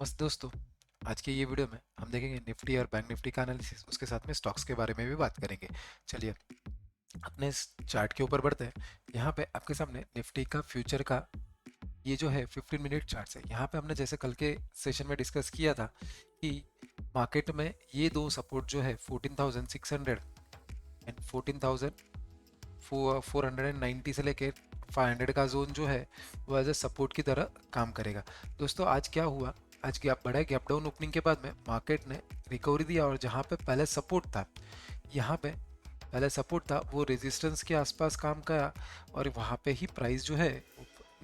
नमस्ते दोस्तों। आज की ये वीडियो में हम देखेंगे निफ्टी और बैंक निफ्टी का एनालिसिस, उसके साथ में स्टॉक्स के बारे में भी बात करेंगे। चलिए अपने इस चार्ट के ऊपर बढ़ते हैं। यहाँ पे आपके सामने निफ्टी का फ्यूचर का ये जो है 15 मिनट चार्ट है। यहाँ पे हमने जैसे कल के सेशन में डिस्कस किया था कि मार्केट में ये दो सपोर्ट जो है 14,600 एंड 14,490 से लेके 500 का जोन जो है वो एज ए सपोर्ट की तरह काम करेगा। दोस्तों आज क्या हुआ, आज गैप बढ़ा, गैप डाउन ओपनिंग के बाद में मार्केट ने रिकवरी दिया और जहाँ पे पहले सपोर्ट था, यहाँ पे पहले सपोर्ट था वो रेजिस्टेंस के आसपास काम किया और वहाँ पे ही प्राइस जो है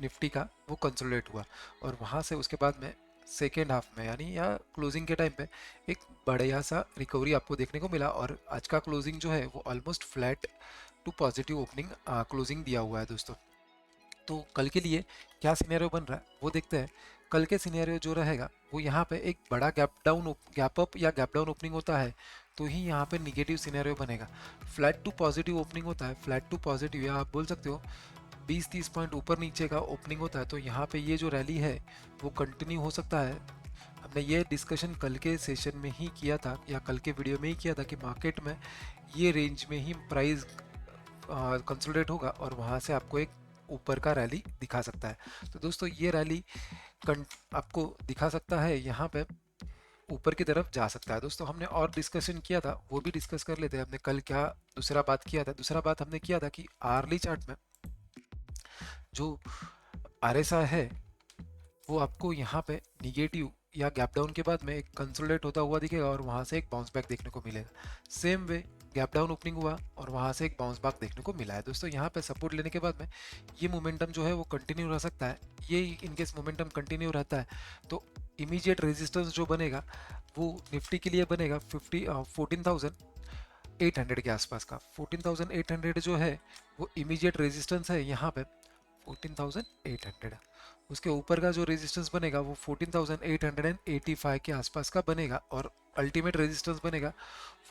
निफ्टी का वो कंसोलिडेट हुआ और वहाँ से उसके बाद में सेकेंड हाफ में यानी या क्लोजिंग के टाइम पे एक बढ़िया सा रिकवरी आपको देखने को मिला और आज का क्लोजिंग जो है वो almost flat to positive opening closing दिया हुआ है दोस्तों। तो कल के लिए क्या सिनेरियो बन रहा है वो देखते हैं। कल के सिनेरियो जो रहेगा वो यहाँ पे एक बड़ा गैप अप या गैप डाउन ओपनिंग होता है तो ही यहाँ पे निगेटिव सिनेरियो बनेगा। फ्लैट टू पॉजिटिव ओपनिंग होता है, फ्लैट टू पॉजिटिव या आप बोल सकते हो 20-30 पॉइंट ऊपर नीचे का ओपनिंग होता है तो यहाँ पे ये जो रैली है वो कंटिन्यू हो सकता है। हमने ये डिस्कशन कल के सेशन में ही किया था या कल के वीडियो में ही किया था कि मार्केट में ये रेंज में ही प्राइस कंसोलिडेट होगा और वहाँ से आपको एक ऊपर का रैली दिखा सकता है। तो दोस्तों ये रैली आपको दिखा सकता है, यहाँ पे ऊपर की तरफ जा सकता है। दोस्तों हमने और डिस्कशन किया था वो भी डिस्कस कर लेते हैं। हमने कल क्या दूसरा बात किया था, दूसरा बात हमने किया था कि आर्ली चार्ट में जो आरएसआई है वो आपको यहाँ पे निगेटिव या गैप डाउन के बाद में एक कंसोलिडेट होता हुआ दिखेगा और वहाँ से एक बाउंस बैक देखने को मिलेगा। Same way gap down opening हुआ और वहाँ से एक बाउंस बैक देखने को मिला है। दोस्तों यहाँ पे सपोर्ट लेने के बाद में ये मोमेंटम जो है वो कंटिन्यू रह सकता है। ये इनकेस मोमेंटम कंटिन्यू रहता है तो इमीडिएट रेजिस्टेंस जो बनेगा वो निफ्टी के लिए बनेगा 14,800 के आसपास का। 14,800 जो है वो इमीडिएट रेजिस्टेंस है यहाँ पे 14,800। उसके ऊपर का जो रेजिस्टेंस बनेगा वो 14,885 के आसपास का बनेगा और अल्टीमेट रेजिस्टेंस बनेगा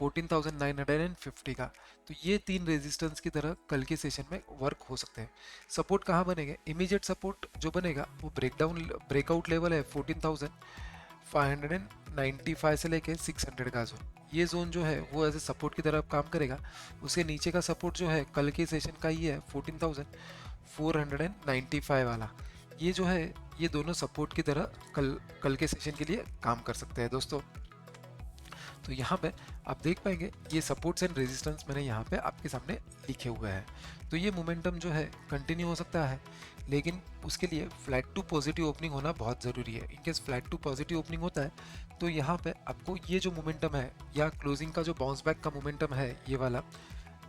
14,950 का। तो ये तीन रेजिस्टेंस की तरह कल के सेशन में वर्क हो सकते हैं। सपोर्ट कहाँ बनेंगे, इमीडिएट सपोर्ट जो बनेगा वो ब्रेकआउट लेवल है 14,595 से लेके 600 का जोन। ये जोन जो है वो एज ए सपोर्ट की तरह काम करेगा। उसके नीचे का सपोर्ट जो है कल के सेशन का ही है 14,495 वाला। ये जो है ये दोनों सपोर्ट की तरह कल के सेशन के लिए काम कर सकते हैं दोस्तों। तो यहाँ पे आप देख पाएंगे ये सपोर्ट्स एंड रेजिस्टेंस मैंने यहाँ पे आपके सामने लिखे हुए हैं। तो ये मोमेंटम जो है कंटिन्यू हो सकता है लेकिन उसके लिए फ्लैट टू पॉजिटिव ओपनिंग होना बहुत ज़रूरी है। In case flat to positive opening होता है तो यहाँ पे आपको ये जो मोमेंटम है या क्लोजिंग का जो बाउंस बैक का मोमेंटम है ये वाला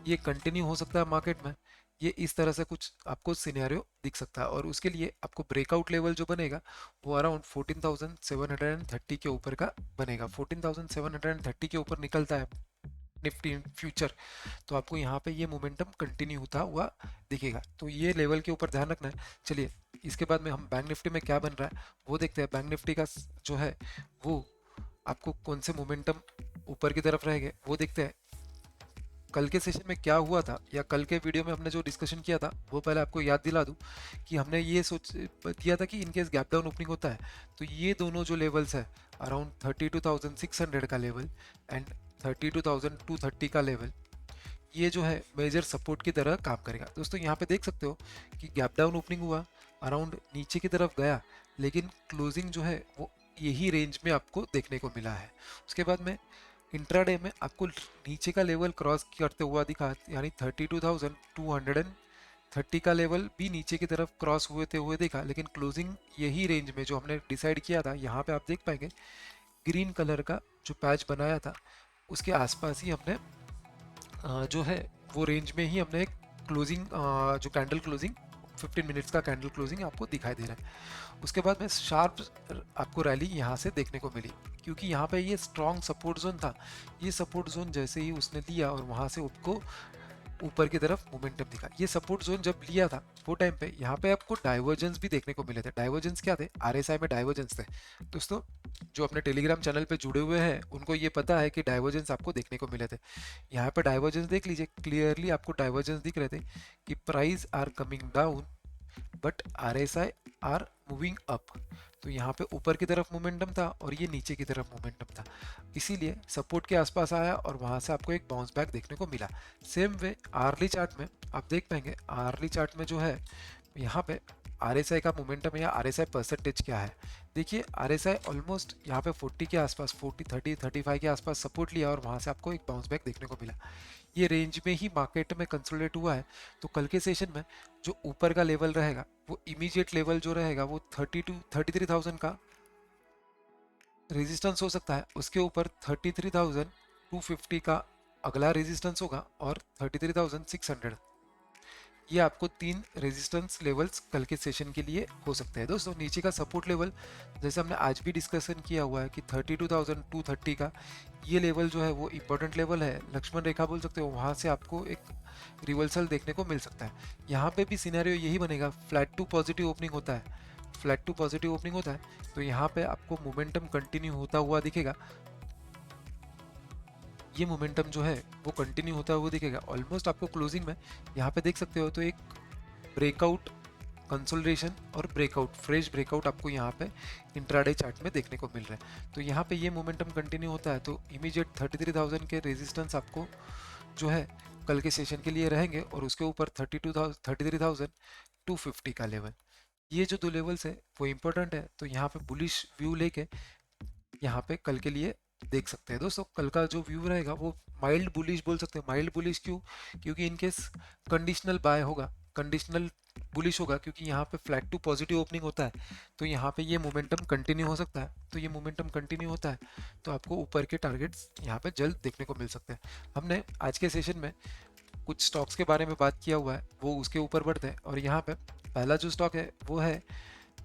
ये कंटिन्यू हो सकता है मार्केट में। ये इस तरह से कुछ आपको सिनेरियो दिख सकता है और उसके लिए आपको ब्रेकआउट लेवल जो बनेगा वो अराउंड 14,730 के ऊपर का बनेगा। 14,730 के ऊपर निकलता है निफ्टी फ्यूचर तो आपको यहाँ पे ये मोमेंटम कंटिन्यू होता हुआ दिखेगा। तो ये लेवल के ऊपर ध्यान रखना है। चलिए इसके बाद में हम बैंक निफ्टी में क्या बन रहा है वो देखते हैं। बैंक निफ्टी का जो है वो आपको कौन से मोमेंटम ऊपर की तरफ रहेंगे वो देखते हैं। कल के सेशन में क्या हुआ था या कल के वीडियो में हमने जो डिस्कशन किया था वो पहले आपको याद दिला दूं कि हमने ये सोच किया था कि इनकेस गैप डाउन ओपनिंग होता है तो ये दोनों जो लेवल्स है अराउंड 32,600 का लेवल एंड 32,230 का लेवल ये जो है मेजर सपोर्ट की तरह काम करेगा। दोस्तों यहाँ पे देख सकते हो कि गैप डाउन ओपनिंग हुआ, अराउंड नीचे की तरफ गया लेकिन क्लोजिंग जो है वो यही रेंज में आपको देखने को मिला है। उसके बाद में इंट्राडे में आपको नीचे का लेवल क्रॉस करते हुआ दिखा यानी 32,230 का लेवल भी नीचे की तरफ क्रॉस हुए देखा लेकिन क्लोजिंग यही रेंज में जो हमने डिसाइड किया था यहाँ पे आप देख पाएंगे ग्रीन कलर का जो पैच बनाया था उसके आसपास ही हमने जो है वो रेंज में ही हमने एक क्लोजिंग जो कैंडल क्लोजिंग 15 मिनट्स का कैंडल क्लोजिंग आपको दिखाई दे रहा है। उसके बाद में शार्प आपको रैली यहाँ से देखने को मिली क्योंकि यहाँ पे ये स्ट्रॉन्ग सपोर्ट जोन था। ये सपोर्ट जोन जैसे ही उसने लिया और वहाँ से उसको ऊपर की तरफ मोमेंटम दिखा। ये सपोर्ट जोन जब लिया था वो टाइम पे यहाँ पे आपको डाइवर्जेंस भी देखने को मिले थे। डाइवर्जेंस क्या थे, आरएसआई में डाइवर्जेंस थे। दोस्तों जो अपने टेलीग्राम चैनल पे जुड़े हुए हैं उनको ये पता है कि डाइवर्जेंस आपको देखने को मिले थे। यहाँ पे डाइवर्जेंस देख लीजिए, क्लियरली आपको डाइवर्जेंस दिख रहे थे कि price are coming down but RSI are moving up. तो यहाँ पे ऊपर की तरफ मोमेंटम था और ये नीचे की तरफ मोमेंटम था, इसीलिए सपोर्ट के आसपास आया और वहाँ से आपको एक बाउंस बैक देखने को मिला। सेम वे आर्ली चार्ट में आप देख पाएंगे, आर्ली चार्ट में जो है यहाँ पे RSI का मोमेंटम या RSI परसेंटेज क्या है। देखिए RSI ऑलमोस्ट यहाँ पे 40 के आसपास, 40 30 35 के आसपास सपोर्ट लिया और वहाँ से आपको एक बाउंस बैक देखने को मिला। ये रेंज में ही मार्केट में कंसोलिडेट हुआ है। तो कल के सेशन में जो ऊपर का लेवल रहेगा वो इमीडिएट लेवल जो रहेगा वो 33,000 का रेजिस्टेंस हो सकता है, उसके ऊपर 33,250 का अगला रेजिस्टेंस होगा और 33,600। ये आपको तीन रेजिस्टेंस लेवल्स कल के सेशन के लिए हो सकते हैं। दोस्तों नीचे का सपोर्ट लेवल जैसे हमने आज भी डिस्कशन किया हुआ है कि 32,230 का ये लेवल जो है वो इम्पोर्टेंट लेवल है, लक्ष्मण रेखा बोल सकते हो, वहाँ से आपको एक रिवर्सल देखने को मिल सकता है। यहाँ पे भी सिनेरियो यही बनेगा, फ्लैट टू पॉजिटिव ओपनिंग होता है, फ्लैट टू पॉजिटिव ओपनिंग होता है तो यहाँ पे आपको मोमेंटम कंटिन्यू होता हुआ दिखेगा। ये मोमेंटम जो है वो कंटिन्यू होता हुआ दिखेगा। ऑलमोस्ट आपको क्लोजिंग में यहाँ पे देख सकते हो तो एक ब्रेकआउट, कंसोलिडेशन और ब्रेकआउट, फ्रेश ब्रेकआउट आपको यहाँ पे इंट्राडे चार्ट में देखने को मिल रहा है। तो यहाँ पे ये मोमेंटम कंटिन्यू होता है तो इमीडिएट 33,000 के रेजिस्टेंस आपको जो है कल के सेशन के लिए रहेंगे और उसके ऊपर 33,250 का लेवल, ये जो दो लेवल्स है वो इम्पोर्टेंट है। तो यहाँ पे बुलिश व्यू लेके यहाँ पे कल के लिए देख सकते हैं। दोस्तों कल का जो व्यू रहेगा वो माइल्ड बुलिश बोल सकते हैं। माइल्ड बुलिश क्यों? क्योंकि इनकेस कंडीशनल बाय होगा, कंडीशनल बुलिश होगा, क्योंकि यहाँ पे फ्लैट टू पॉजिटिव ओपनिंग होता है तो यहाँ पे ये मोमेंटम कंटिन्यू हो सकता है। तो ये मोमेंटम कंटिन्यू होता है तो आपको ऊपर के टारगेट्स यहाँ पे जल्द देखने को मिल सकते हैं। हमने आज के सेशन में कुछ स्टॉक्स के बारे में बात किया हुआ है, वो उसके ऊपर बढ़ते हैं और यहाँ पे पहला जो स्टॉक है वो है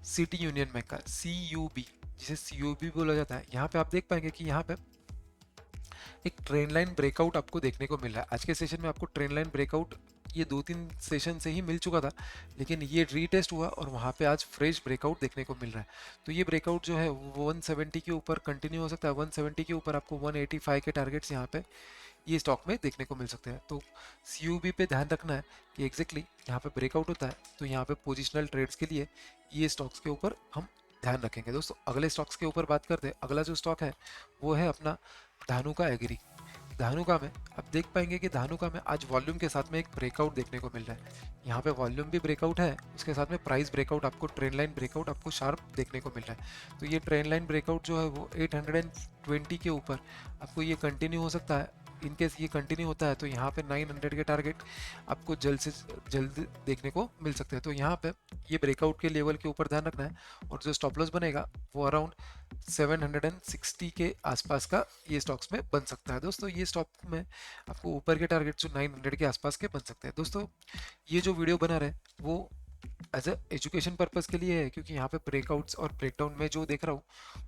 सिटी यूनियन बैंक का, CUB, जिसे CUB बोला जाता है। यहाँ पे आप देख पाएंगे कि यहाँ पे एक ट्रेंड लाइन ब्रेकआउट आपको देखने को मिल रहा है। आज के सेशन में आपको ट्रेंड लाइन ब्रेकआउट ये 2-3 सेशन से ही मिल चुका था, लेकिन ये रीटेस्ट हुआ और वहाँ पे आज फ्रेश ब्रेकआउट देखने को मिल रहा है। तो ये ब्रेकआउट जो है वो 170 के ऊपर कंटिन्यू हो सकता है। 170 के ऊपर आपको 185 के टारगेट्स यहाँ पे ये स्टॉक में देखने को मिल सकते हैं। तो CUB पे ध्यान रखना है कि एग्जैक्टली यहाँ पे ब्रेकआउट होता है तो यहाँ पे पोजिशनल ट्रेड्स के लिए ये स्टॉक्स के ऊपर हम ध्यान रखेंगे। दोस्तों अगले स्टॉक्स के ऊपर बात करते हैं। अगला जो स्टॉक है वो है अपना धानुका एग्री। धानुका में आप देख पाएंगे कि धानुका में आज वॉल्यूम के साथ में एक ब्रेकआउट देखने को मिल रहा है। यहाँ पे वॉल्यूम भी ब्रेकआउट है, उसके साथ में प्राइस ब्रेकआउट, आपको ट्रेंड लाइन ब्रेकआउट आपको शार्प देखने को मिल रहा है। तो ये ट्रेंड लाइन ब्रेकआउट जो है वो 820 के ऊपर आपको ये कंटिन्यू हो सकता है। इनकेस ये कंटिन्यू होता है तो यहाँ पे 900 के टारगेट आपको जल्द से जल्द देखने को मिल सकते हैं। तो यहाँ पे ये ब्रेकआउट के लेवल के ऊपर ध्यान रखना है और जो स्टॉप लॉस बनेगा वो अराउंड 760 के आसपास का ये स्टॉक्स में बन सकता है। दोस्तों ये स्टॉक में आपको ऊपर के टारगेट जो 900 के आसपास के बन सकते हैं। दोस्तों ये जो वीडियो बना रहे वो एज अ एजुकेशन पर्पस के लिए है, क्योंकि यहाँ पे ब्रेकआउट्स और ब्रेकडाउन में जो देख रहा हूँ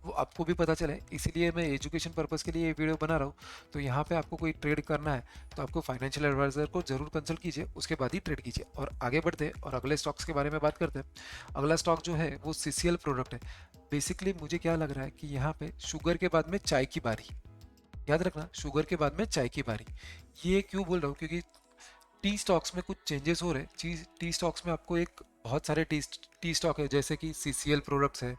वो आपको भी पता चले, इसीलिए मैं एजुकेशन पर्पस के लिए ये वीडियो बना रहा हूँ। तो यहाँ पे आपको कोई ट्रेड करना है तो आपको फाइनेंशियल एडवाइजर को जरूर कंसल्ट कीजिए, उसके बाद ही ट्रेड कीजिए। और आगे बढ़ते हैं और अगले स्टॉक्स के बारे में बात करते हैं। अगला स्टॉक जो है वो CCL प्रोडक्ट है। बेसिकली मुझे क्या लग रहा है कि यहाँ पे शुगर के बाद में चाय की बारी, याद रखना शुगर के बाद में चाय की बारी। ये क्यों बोल रहा हूँ? क्योंकि टी स्टॉक्स में कुछ चेंजेस हो रहे हैं। टी स्टॉक्स में आपको एक बहुत सारे टी स्टॉक है, जैसे कि CCL प्रोडक्ट्स है,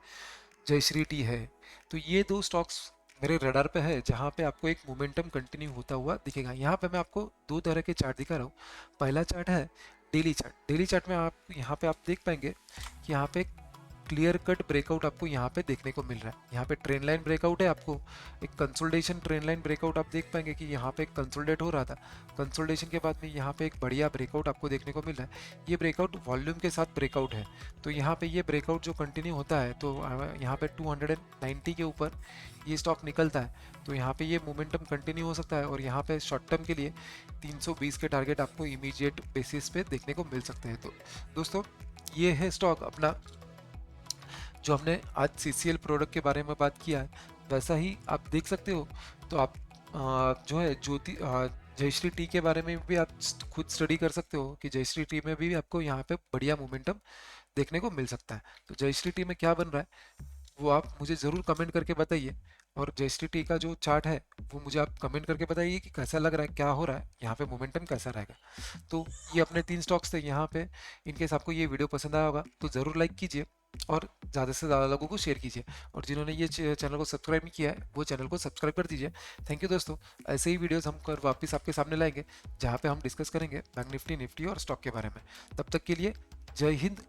जयश्री टी है। तो ये दो स्टॉक्स मेरे रडार पे है जहाँ पे आपको एक मोमेंटम कंटिन्यू होता हुआ दिखेगा। यहाँ पे मैं आपको दो तरह के चार्ट दिखा रहा हूँ। पहला चार्ट है डेली चार्ट। डेली चार्ट में आप यहाँ पे आप देख पाएंगे कि यहाँ पे क्लियर कट ब्रेकआउट आपको यहाँ पे देखने को मिल रहा है। यहाँ पे ट्रेंड लाइन ब्रेकआउट है, आपको एक कंसोलिडेशन ट्रेंड लाइन ब्रेकआउट आप देख पाएंगे कि यहाँ पे कंसोलिडेट हो रहा था। कंसोलिडेशन के बाद में यहाँ पे एक बढ़िया ब्रेकआउट आपको देखने को मिल रहा है। ये ब्रेकआउट वॉल्यूम के साथ ब्रेकआउट है। तो यहाँ पे ये ब्रेकआउट जो कंटिन्यू होता है तो यहाँ पे 290 के ऊपर ये स्टॉक निकलता है तो यहाँ पे ये मोमेंटम कंटिन्यू हो सकता है और यहाँ पे शॉर्ट टर्म के लिए 320 के टारगेट आपको इमीडिएट बेसिस पे देखने को मिल सकते हैं। तो दोस्तों ये है स्टॉक अपना जो हमने आज CCL प्रोडक्ट के बारे में बात किया है, वैसा ही आप देख सकते हो। तो आप जो है जयश्री टी के बारे में भी आप खुद स्टडी कर सकते हो कि जयश्री टी में भी आपको यहाँ पे बढ़िया मोमेंटम देखने को मिल सकता है। तो जयश्री टी में क्या बन रहा है वो आप मुझे ज़रूर कमेंट करके बताइए, और जयश्री टी का जो चार्ट है वो मुझे आप कमेंट करके बताइए कि कैसा लग रहा है, क्या हो रहा है, यहाँ पे मोमेंटम कैसा रहेगा। तो ये अपने 3 स्टॉक्स थे यहाँ पे। इनकेस आपको ये वीडियो पसंद आया होगा तो ज़रूर लाइक कीजिए और ज़्यादा से ज़्यादा लोगों को शेयर कीजिए। और जिन्होंने ये चैनल को सब्सक्राइब नहीं किया है वो चैनल को सब्सक्राइब कर दीजिए। थैंक यू दोस्तों। ऐसे ही वीडियोस हम कर वापस आपके सामने लाएंगे जहाँ पे हम डिस्कस करेंगे बैंक निफ्टी, निफ्टी और स्टॉक के बारे में। तब तक के लिए जय हिंद,